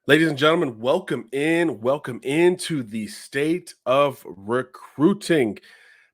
Ladies and gentlemen, welcome into the state of recruiting.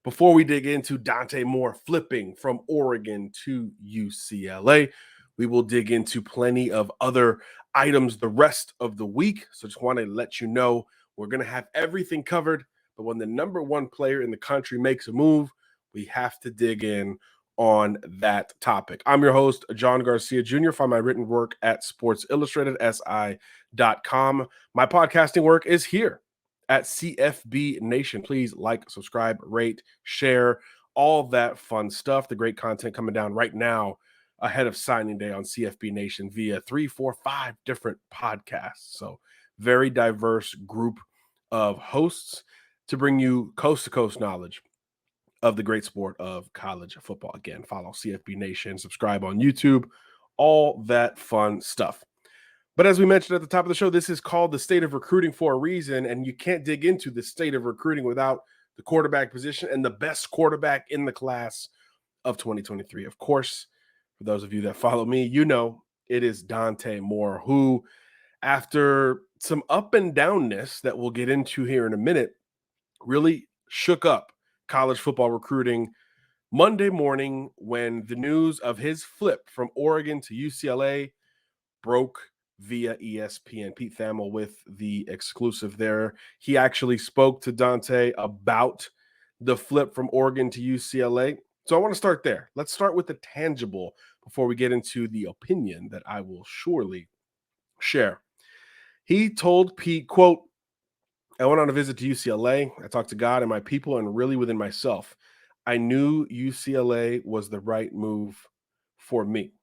Before we dig into Dante Moore flipping from Oregon to UCLA, we will dig into plenty of other items the rest of the week. So just want to let you know we're going to have everything covered. But when the number one player in the country makes a move, we have to dig in on that topic. I'm your host, John Garcia Jr. Find my written work at Sports Illustrated, SI.com. My podcasting work is here at CFB Nation. Please like, subscribe, rate, share, all that fun stuff. The great content coming down right now ahead of signing day on CFB Nation via 3, 4, 5 different podcasts. So very diverse group of hosts to bring you coast to coast knowledge of the great sport of college football. Again, follow CFB Nation, subscribe on YouTube, all that fun stuff. But as we mentioned at the top of the show, this is called the state of recruiting for a reason, and you can't dig into the state of recruiting without the quarterback position and the best quarterback in the class of 2023. Of course, for those of you that follow me, you know it is Dante Moore, who, after some up and downness that we'll get into here in a minute, really shook up college football recruiting Monday morning when the news of his flip from Oregon to UCLA broke via ESPN. Pete Thamel with the exclusive there. He actually spoke to Dante about the flip from Oregon to UCLA. So I want to start there. Let's start with the tangible before we get into the opinion that I will surely share. He told Pete, quote, "I went on a visit to UCLA. I talked to God and my people and really within myself. I knew UCLA was the right move for me."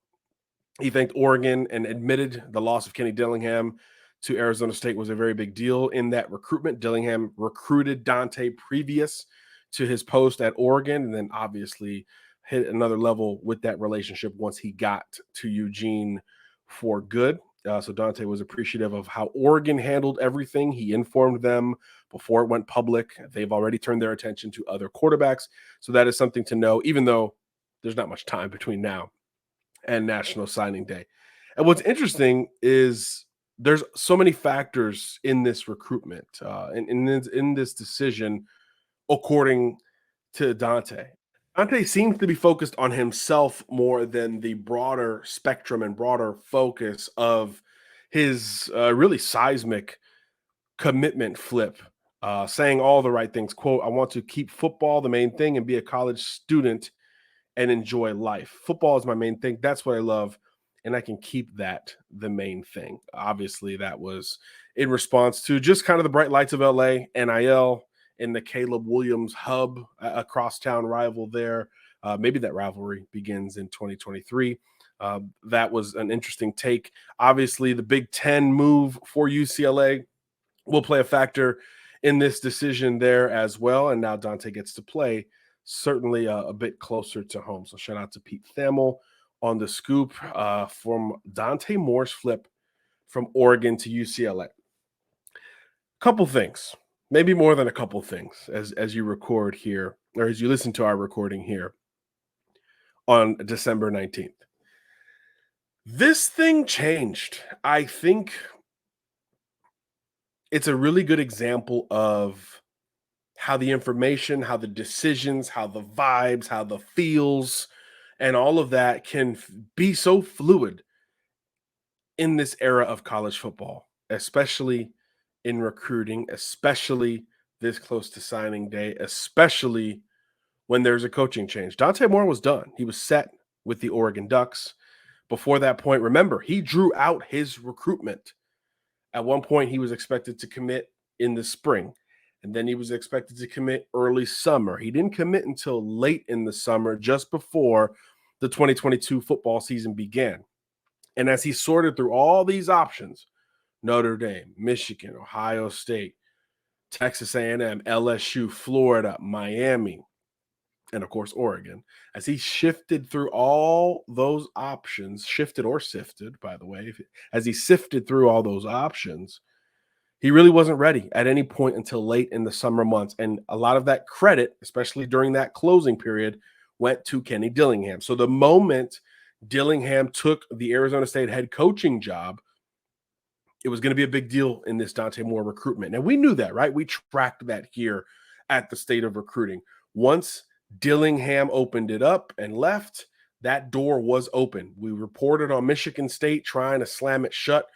He thanked Oregon and admitted the loss of Kenny Dillingham to Arizona State was a very big deal in that recruitment. Dillingham recruited Dante previous to his post at Oregon, and then obviously hit another level with that relationship once he got to Eugene for good. So Dante was appreciative of how Oregon handled everything. He informed them before it went public. They've already turned their attention to other quarterbacks. So that is something to know, even though there's not much time between now and National Signing Day. And what's interesting is there's so many factors in this recruitment, in this decision, according to Dante. Dante seems to be focused on himself more than the broader spectrum and broader focus of his really seismic commitment flip, saying all the right things. Quote, "I want to keep football the main thing and be a college student and enjoy life. Football is my main thing. That's what I love. And I can keep that the main thing." Obviously, that was in response to just kind of the bright lights of LA, NIL, and the Caleb Williams hub, a crosstown rival there. Maybe that rivalry begins in 2023. That was an interesting take. Obviously, the Big Ten move for UCLA will play a factor in this decision there as well. And now Dante gets to play certainly a bit closer to home. So shout out to Pete Thamel on the scoop from Dante Moore's flip from Oregon to UCLA. Couple things, maybe more than a couple things, as you record here, or as you listen to our recording here on December 19th. This thing changed. I think it's a really good example of how the information, how the decisions, how the vibes, how the feels, and all of that can be so fluid in this era of college football, especially in recruiting, especially this close to signing day, especially when there's a coaching change. Dante Moore was done. He was set with the Oregon Ducks. Before that point, remember, he drew out his recruitment. At one point, he was expected to commit in the spring, and then he was expected to commit early summer. He didn't commit until late in the summer, just before the 2022 football season began. And as he sorted through all these options, Notre Dame, Michigan, Ohio State, Texas A&M, LSU, Florida, Miami, and of course, Oregon, as he shifted through all those options, shifted or sifted, by the way, as he sifted through all those options, he really wasn't ready at any point until late in the summer months. And a lot of that credit, especially during that closing period, went to Kenny Dillingham. So the moment Dillingham took the Arizona State head coaching job, It was going to be a big deal in this Dante Moore recruitment. And we knew that, right? We tracked that here at the State of Recruiting. Once Dillingham opened it up and left, that door was open. We reported on Michigan State trying to slam it shut.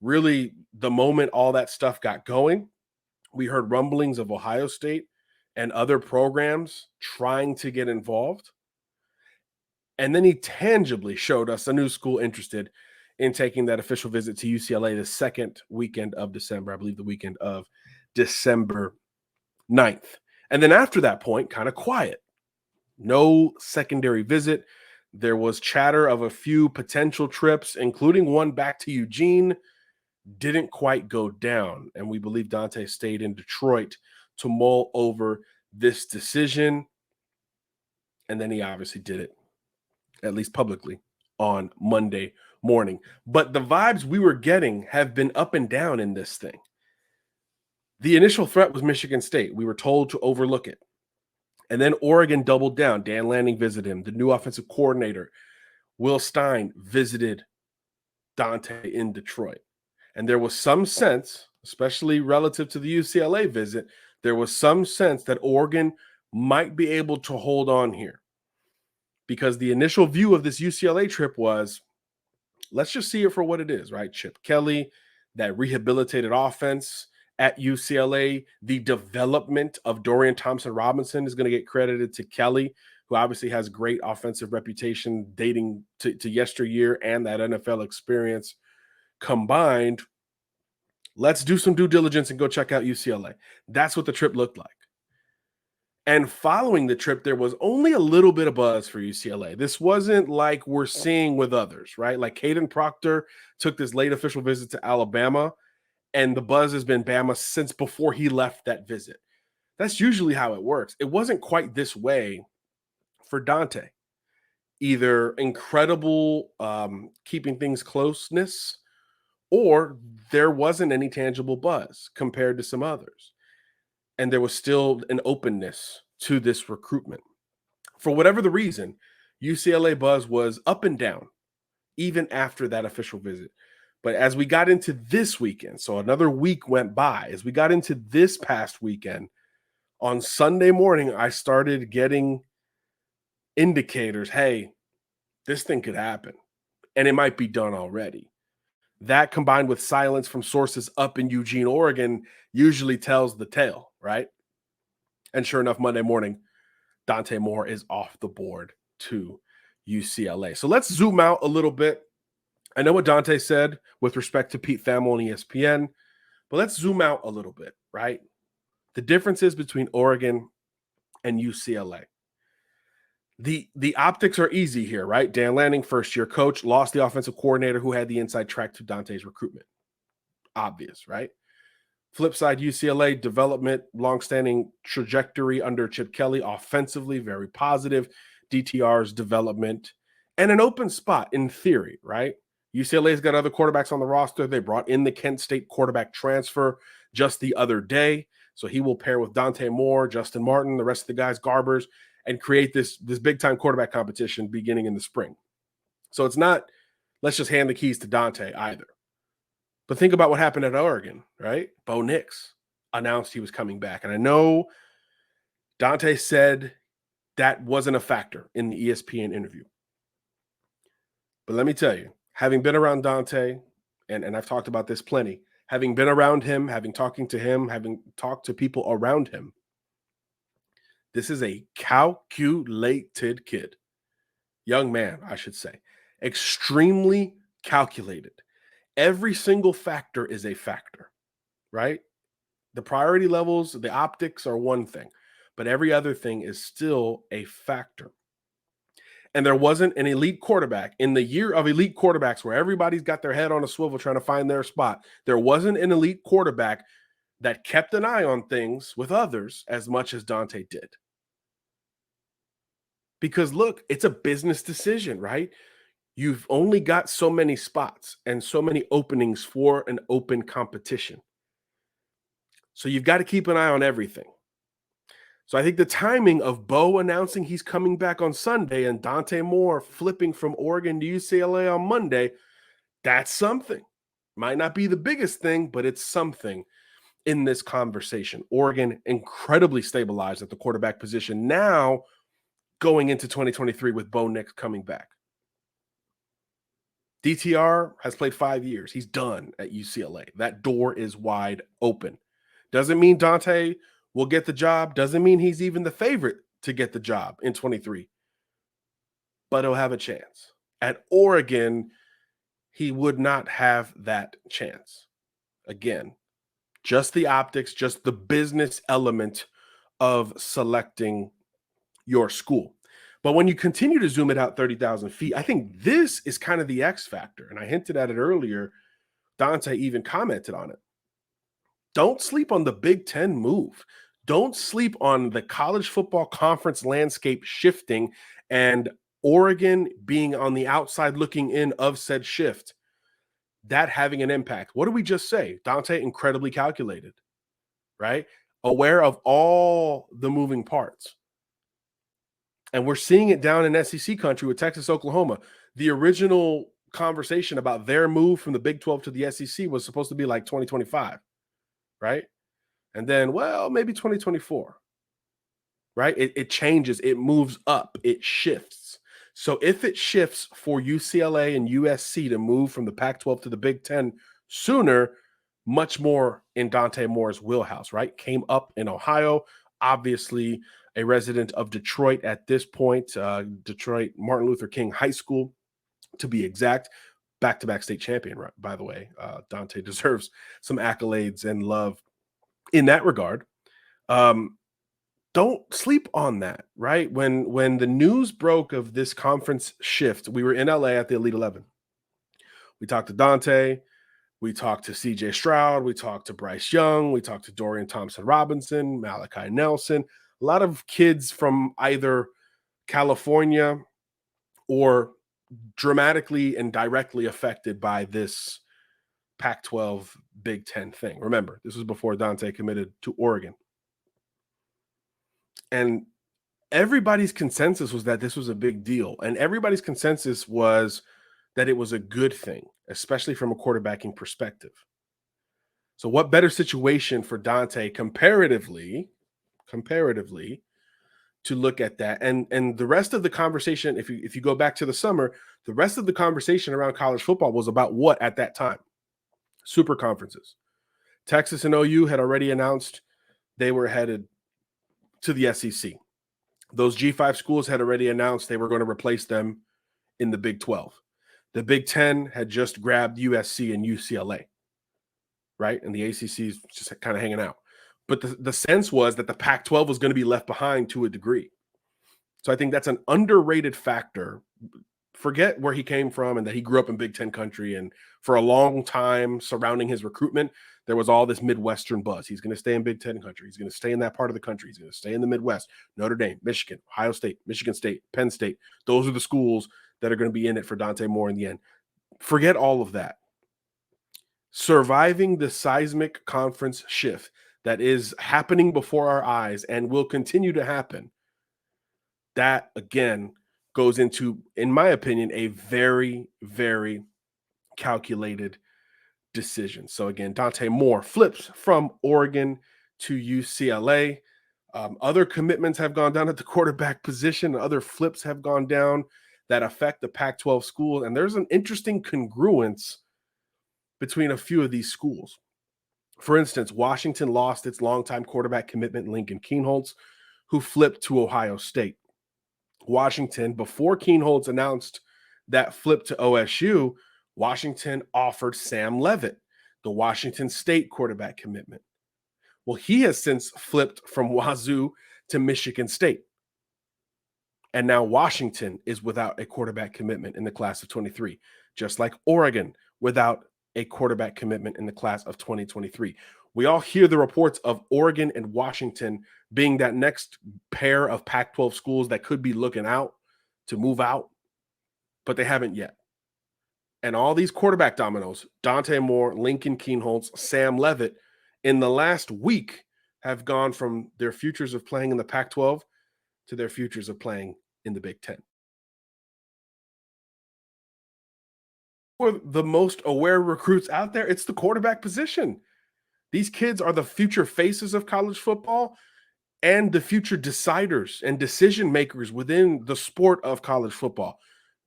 Really, the moment all that stuff got going, we heard rumblings of Ohio State and other programs trying to get involved. And then he tangibly showed us a new school interested in taking that official visit to UCLA the second weekend of December, I believe the weekend of December 9th. And then after that point, kind of quiet. No secondary visit. There was chatter of a few potential trips, including one back to Eugene. Didn't quite go down. And we believe Dante stayed in Detroit to mull over this decision. And then he obviously did it, at least publicly, on Monday morning. But the vibes we were getting have been up and down in this thing. The initial threat was Michigan State. We were told to overlook it. And then Oregon doubled down. Dan Lanning visited him. The new offensive coordinator, Will Stein, visited Dante in Detroit. And there was some sense, especially relative to the UCLA visit, there was some sense that Oregon might be able to hold on here. Because the initial view of this UCLA trip was, let's just see it for what it is, right? Chip Kelly, that rehabilitated offense at UCLA, the development of Dorian Thompson-Robinson is going to get credited to Kelly, who obviously has great offensive reputation dating to yesteryear and that NFL experience combined. Let's do some due diligence and go check out UCLA. That's what the trip looked like. And following the trip, there was only a little bit of buzz for UCLA. This wasn't like we're seeing with others, right? Like Caden Proctor took this late official visit to Alabama, and the buzz has been Bama since before he left that visit. That's usually how it works. It wasn't quite this way for Dante. Either incredible keeping things closeness, or there wasn't any tangible buzz compared to some others. And there was still an openness to this recruitment. For whatever the reason, UCLA buzz was up and down, even after that official visit. But as we got into this weekend, so another week went by, as we got into this past weekend, on Sunday morning, I started getting indicators, hey, this thing could happen, and it might be done already. That combined with silence from sources up in Eugene, Oregon, usually tells the tale, right? And sure enough, Monday morning, Dante Moore is off the board to UCLA. So let's zoom out a little bit. I know what Dante said with respect to Pete Thamel and ESPN, but let's zoom out a little bit, right? The differences between Oregon and UCLA. The optics are easy here, right? Dan Lanning, first-year coach, lost the offensive coordinator who had the inside track to Dante's recruitment. Obvious, right? Flip side, UCLA development, longstanding trajectory under Chip Kelly, offensively, very positive. DTR's development, and an open spot in theory, right? UCLA's got other quarterbacks on the roster. They brought in the Kent State quarterback transfer just the other day. So he will pair with Dante Moore, Justin Martin, the rest of the guys, Garbers, and create this big-time quarterback competition beginning in the spring. So it's not, let's just hand the keys to Dante either. But think about what happened at Oregon, right? Bo Nix announced he was coming back. And I know Dante said that wasn't a factor in the ESPN interview. But let me tell you, having been around Dante, and I've talked about this plenty, having been around him, having talked to people around him, this is a calculated kid. Young man, I should say. Extremely calculated. Every single factor is a factor, right? The priority levels, the optics are one thing, but every other thing is still a factor. And there wasn't an elite quarterback in the year of elite quarterbacks where everybody's got their head on a swivel trying to find their spot. There wasn't an elite quarterback that kept an eye on things with others as much as Dante did. Because look, it's a business decision, right? You've only got so many spots and so many openings for an open competition. So you've got to keep an eye on everything. So I think the timing of Bo announcing he's coming back on Sunday and Dante Moore flipping from Oregon to UCLA on Monday, that's something, Might not be the biggest thing, but it's something in this conversation. Oregon incredibly stabilized at the quarterback position now going into 2023 with Bo Nix coming back. DTR has played 5 years. He's done at UCLA. That door is wide open. Doesn't mean Dante will get the job. Doesn't mean he's even the favorite to get the job in 23. But he'll have a chance. At Oregon, he would not have that chance. Again, just the optics, just the business element of selecting your school. But when you continue to zoom it out 30,000 feet, I think this is kind of the X factor. And I hinted at it earlier. Dante even commented on it. Don't sleep on the Big Ten move. Don't sleep on the college football conference landscape shifting and Oregon being on the outside looking in of said shift. That having an impact. What did we just say? Dante incredibly calculated, right? Aware of all the moving parts. And we're seeing it down in SEC country with Texas, Oklahoma. The original conversation about their move from the Big 12 to the SEC was supposed to be like 2025, right? And then, well, maybe 2024, right? It changes, it moves up, it shifts. So if it shifts for UCLA and USC to move from the Pac-12 to the Big 10 sooner, much more in Dante Moore's wheelhouse, right? Came up in Ohio, obviously a resident of Detroit at this point, Detroit Martin Luther King High School, to be exact. Back-to-back state champion, right? By the way, Dante deserves some accolades and love in that regard. Don't sleep on that, right? When the news broke of this conference shift, we were in LA at the Elite 11. We talked to Dante. We talked to CJ Stroud. We talked to Bryce Young. We talked to Dorian Thompson-Robinson, Malachi Nelson. A lot of kids from either California or dramatically and directly affected by this Pac-12 Big Ten thing. Remember, this was before Dante committed to Oregon. And everybody's consensus was that this was a big deal. And everybody's consensus was that it was a good thing, especially from a quarterbacking perspective. So what better situation for Dante comparatively to look at that? And the rest of the conversation, if you go back to the summer, the rest of the conversation around college football was about what at that time? Super conferences. Texas and OU had already announced they were headed to the SEC. Those G5 schools had already announced they were going to replace them in the Big 12. The Big 10 had just grabbed USC and UCLA, right? And the ACC is just kind of hanging out. But the sense was that the Pac-12 was going to be left behind to a degree. So I think that's an underrated factor. Forget where he came from and that he grew up in Big Ten country. And for a long time surrounding his recruitment, there was all this Midwestern buzz. He's going to stay in Big Ten country. He's going to stay in that part of the country. He's going to stay in the Midwest. Notre Dame, Michigan, Ohio State, Michigan State, Penn State. Those are the schools that are going to be in it for Dante Moore in the end. Forget all of that. Surviving the seismic conference shift that is happening before our eyes and will continue to happen, that, again, goes into, in my opinion, a very, very calculated decision. So again, Dante Moore flips from Oregon to UCLA. Other commitments have gone down at the quarterback position. Other flips have gone down that affect the Pac-12 schools. And there's an interesting congruence between a few of these schools. For instance, Washington lost its longtime quarterback commitment, Lincoln Kienholz, who flipped to Ohio State. Washington, before Kienholz announced that flip to OSU, Washington offered Sam Leavitt, the Washington State quarterback commitment. Well, he has since flipped from Wazoo to Michigan State. And now Washington is without a quarterback commitment in the class of 23, just like Oregon without a quarterback commitment in the class of 2023. We all hear the reports of Oregon and Washington being that next pair of Pac-12 schools that could be looking out to move out, but they haven't yet. And all these quarterback dominoes, Dante Moore, Lincoln Kienholz, Sam Leavitt, in the last week have gone from their futures of playing in the Pac-12 to their futures of playing in the Big Ten. are the most aware recruits out there? It's the quarterback position. These kids are the future faces of college football and the future deciders and decision makers within the sport of college football.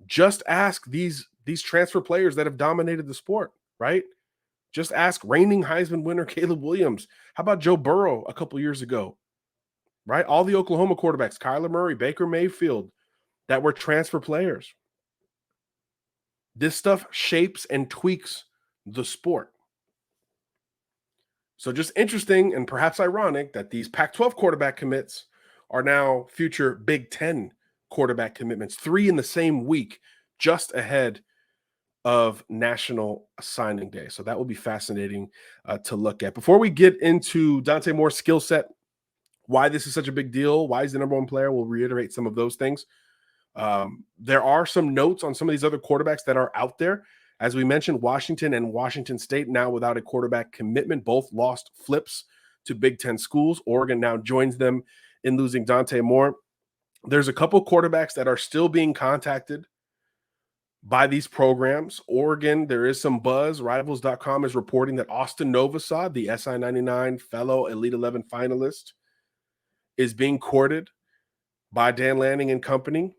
Just ask these transfer players that have dominated the sport, right? Just ask reigning Heisman winner Caleb Williams. How about Joe Burrow a couple years ago, right? All the Oklahoma quarterbacks, Kyler Murray, Baker Mayfield, that were transfer players. This stuff shapes and tweaks the sport. So just interesting and perhaps ironic that these Pac-12 quarterback commits are now future Big Ten quarterback commitments, 3 in the same week, just ahead of National Signing Day. So that will be fascinating to look at. Before we get into Dante Moore's skill set, why this is such a big deal, why he's the number one player, we'll reiterate some of those things. There are some notes on some of these other quarterbacks that are out there. As we mentioned, Washington and Washington State now without a quarterback commitment, both lost flips to Big Ten schools. Oregon now joins them in losing Dante Moore. There's a couple quarterbacks that are still being contacted by these programs. Oregon, there is some buzz. Rivals.com is reporting that Austin Novosad, the SI99 fellow Elite 11 finalist, is being courted by Dan Lanning and company.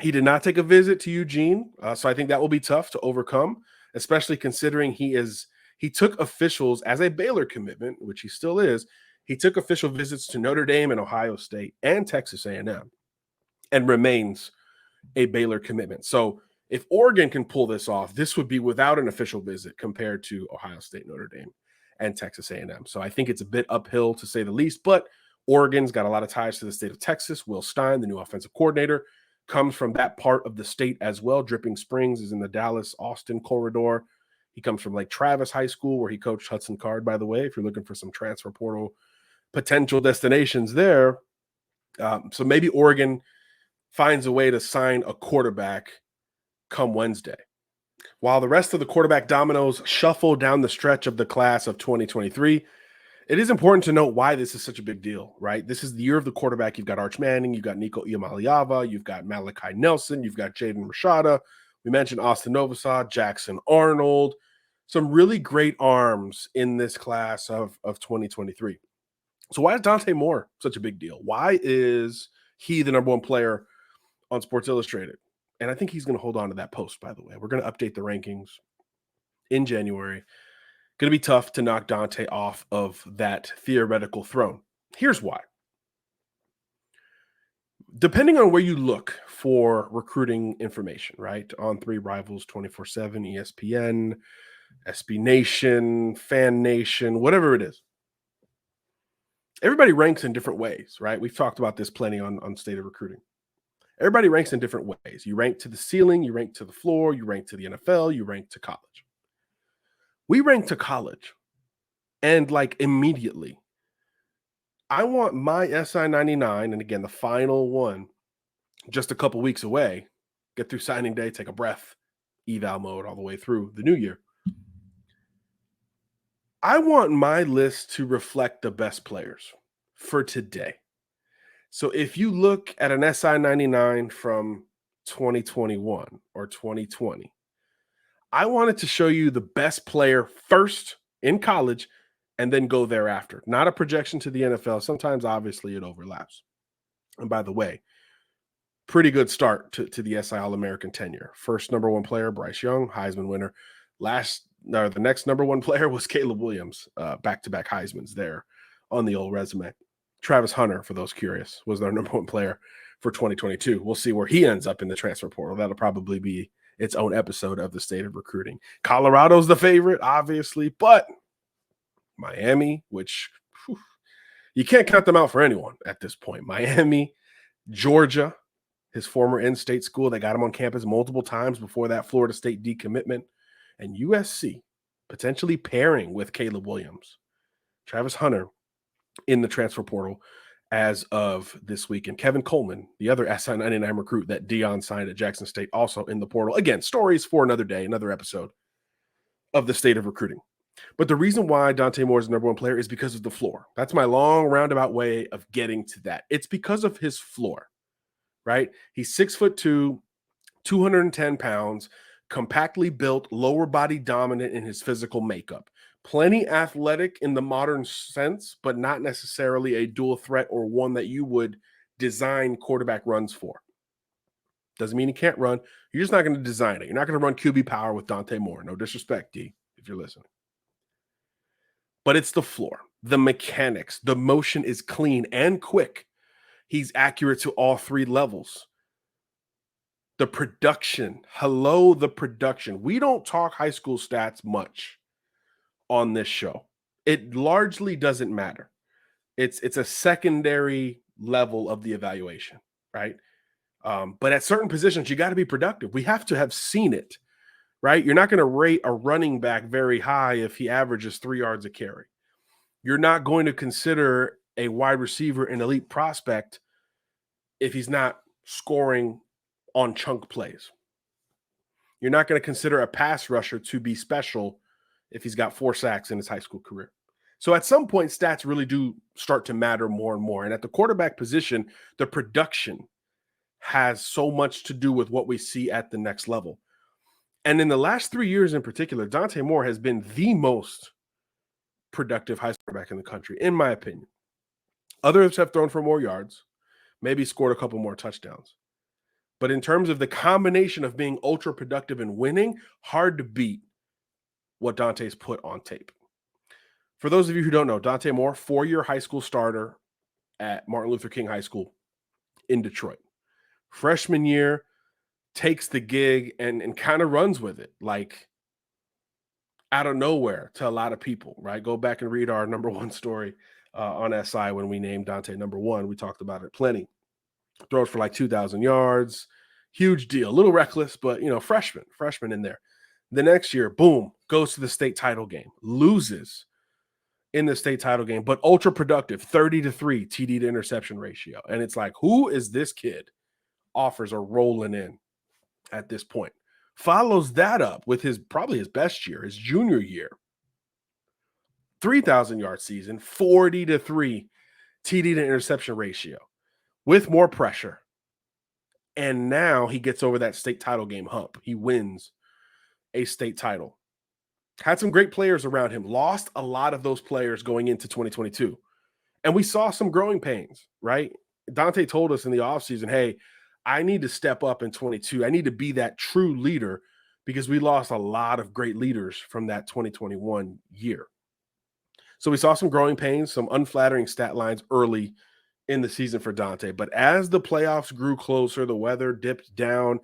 He did not take a visit to Eugene, so I think that will be tough to overcome, especially considering he took officials as a Baylor commitment, which he still is. He took official visits to Notre Dame and Ohio State and Texas A&M and remains a Baylor commitment. So if Oregon can pull this off, this would be without an official visit compared to Ohio State, Notre Dame, and Texas A&M. So I think it's a bit uphill to say the least, but Oregon's got a lot of ties to the state of Texas. Will Stein, the new offensive coordinator, comes from that part of the state as well. Dripping Springs is in the Dallas-Austin corridor. He comes from Lake Travis High School, where he coached Hudson Card, by the way, if you're looking for some transfer portal potential destinations there. So maybe Oregon finds a way to sign a quarterback come Wednesday. While the rest of the quarterback dominoes shuffle down the stretch of the class of 2023, it is important to note why this is such a big deal, right? This is the year of the quarterback. You've got Arch Manning, you've got Nico Iamaleava, you've got Malachi Nelson, you've got Jaden Rashada. We mentioned Austin Novosad, Jackson Arnold, some really great arms in this class of 2023. So why is Dante Moore such a big deal? Why is he the number one player on Sports Illustrated? And I think he's going to hold on to that post, by the way. We're going to update the rankings in January. Going to be tough to knock Dante off of that theoretical throne. Here's why. Depending on where you look for recruiting information, right? On 3 Rivals, 24/7, ESPN, SB Nation, Fan Nation, whatever it is. Everybody ranks in different ways, right? We've talked about this plenty on State of Recruiting. Everybody ranks in different ways. You rank to the ceiling, you rank to the floor, you rank to the NFL, you rank to college. We rank to college, and like immediately, I want my SI99, and again, the final one, just a couple weeks away, get through signing day, take a breath, eval mode all the way through the new year. I want my list to reflect the best players for today. So if you look at an SI99 from 2021 or 2020, I wanted to show you the best player first in college and then go thereafter. Not a projection to the NFL. Sometimes, obviously, it overlaps. And by the way, pretty good start to the SI All-American tenure. First number one player, Bryce Young, Heisman winner. The next number one player was Caleb Williams, back-to-back Heismans there on the old resume. Travis Hunter, for those curious, was their number one player for 2022. We'll see where he ends up in the transfer portal. That'll probably be its own episode of the State of Recruiting. Colorado's the favorite, obviously, but Miami, which you can't count them out for anyone at this point. Miami, Georgia, his former in-state school that got him on campus multiple times before that Florida State decommitment, and USC potentially pairing with Caleb Williams. Travis Hunter in the transfer portal as of this week. And Kevin Coleman, the other SI99 recruit that Dion signed at Jackson State, also in the portal. Again, stories for another day, another episode of the State of Recruiting. But the reason why Dante Moore is the number one player is because of the floor. That's my long roundabout way of getting to that. It's because of his floor, right? He's 6'2", 210 pounds, compactly built, lower body dominant in his physical makeup. Plenty athletic in the modern sense, but not necessarily a dual threat or one that you would design quarterback runs for. Doesn't mean he can't run. You're just not going to design it. You're not going to run QB power with Dante Moore. No disrespect, D, if you're listening. But it's the floor, the mechanics, the motion is clean and quick. He's accurate to all three levels. The production, the production. We don't talk high school stats much on this show. It largely doesn't matter. It's a secondary level of the evaluation, right? But at certain positions, you got to be productive. We have to have seen it, right? You're not going to rate a running back very high if he averages 3 yards a carry. You're not going to consider a wide receiver an elite prospect if he's not scoring on chunk plays. You're not going to consider a pass rusher to be special if he's got 4 sacks in his high school career. So at some point, stats really do start to matter more and more. And at the quarterback position, the production has so much to do with what we see at the next level. And in the last 3 years in particular, Dante Moore has been the most productive high school quarterback in the country, in my opinion. Others have thrown for more yards, maybe scored a couple more touchdowns. But in terms of the combination of being ultra productive and winning, hard to beat what Dante's put on tape. For those of you who don't know, Dante Moore, 4-year high school starter at Martin Luther King High School in Detroit. Freshman year, takes the gig and kind of runs with it, like out of nowhere to a lot of people, right? Go back and read our number 1 story on SI when we named Dante number 1. We talked about it plenty. Throws for like 2,000 yards. Huge deal. A little reckless, but, freshman in there. The next year, boom, goes to the state title game. Loses in the state title game, but ultra productive, 30-3 TD to interception ratio. And it's like, who is this kid? Offers are rolling in at this point. Follows that up with probably his best year, his junior year. 3,000-yard season, 40-3 TD to interception ratio with more pressure. And now he gets over that state title game hump. He wins a state title. Had some great players around him. Lost a lot of those players going into 2022. And we saw some growing pains, right? Dante told us in the offseason, hey, I need to step up in 22. I need to be that true leader because we lost a lot of great leaders from that 2021 year. So we saw some growing pains, some unflattering stat lines early in the season for Dante. But as the playoffs grew closer, the weather dipped down,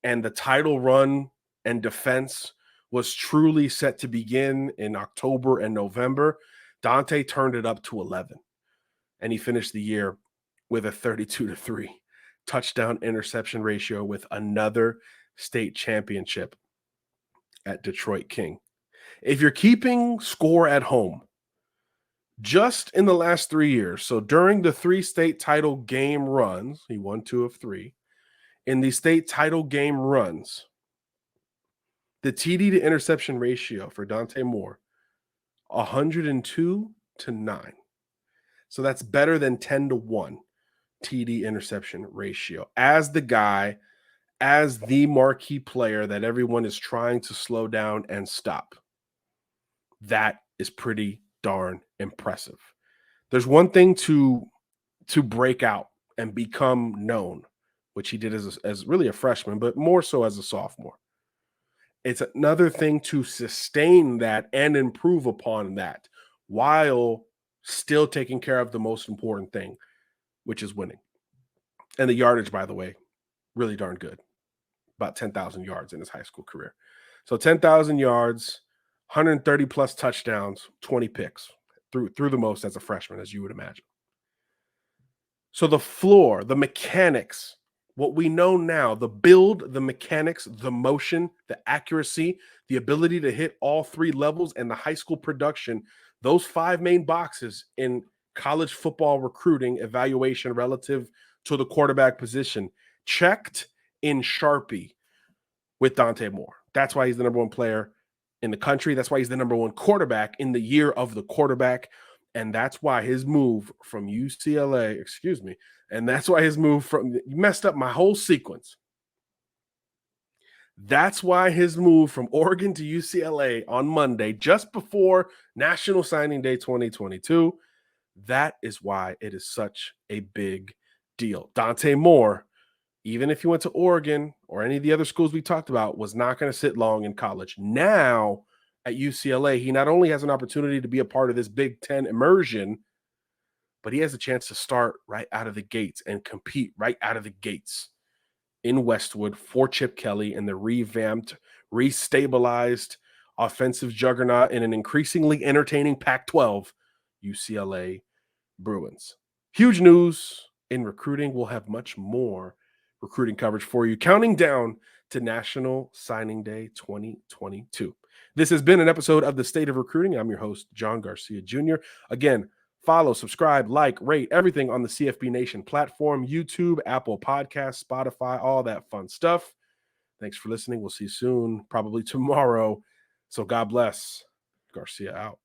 and the title run and defense was truly set to begin in October and November, Dante turned it up to 11. And he finished the year with a 32-3 touchdown interception ratio with another state championship at Detroit King. If you're keeping score at home, just in the last 3 years, so during the 3 state title game runs, he won 2 of 3. In the state title game runs, the TD to interception ratio for Dante Moore, 102-9. So that's better than 10-1 TD interception ratio. As the guy, as the marquee player that everyone is trying to slow down and stop. That is pretty darn impressive. There's one thing to break out and become known, which he did as really a freshman, but more so as a sophomore. It's another thing to sustain that and improve upon that while still taking care of the most important thing, which is winning. And the yardage, by the way, really darn good. About 10,000 yards in his high school career. So 10,000 yards, 130 plus touchdowns, 20 picks through the most as a freshman, as you would imagine. So the floor, the mechanics, what we know now, the build, the mechanics, the motion, the accuracy, the ability to hit all 3 levels, and the high school production, those 5 main boxes in college football recruiting evaluation relative to the quarterback position, checked in Sharpie with Dante Moore. That's why he's the number 1 player in the country. That's why he's the number 1 quarterback in the year of the quarterback. And that's why his move from UCLA, and that's why his move from, you messed up my whole sequence. That's why his move from Oregon to UCLA on Monday, just before National Signing Day 2022, that is why it is such a big deal. Dante Moore, even if he went to Oregon or any of the other schools we talked about, was not going to sit long in college. Now at UCLA, he not only has an opportunity to be a part of this Big Ten immersion, but he has a chance to start right out of the gates and compete right out of the gates in Westwood for Chip Kelly and the revamped, restabilized offensive juggernaut in an increasingly entertaining Pac-12 UCLA Bruins. Huge news in recruiting. We'll have much more recruiting coverage for you, counting down to National Signing Day 2022. This has been an episode of The State of Recruiting. I'm your host, John Garcia Jr. Again, follow, subscribe, like, rate everything on the CFB Nation platform, YouTube, Apple Podcasts, Spotify, all that fun stuff. Thanks for listening. We'll see you soon, probably tomorrow. So God bless. Garcia out.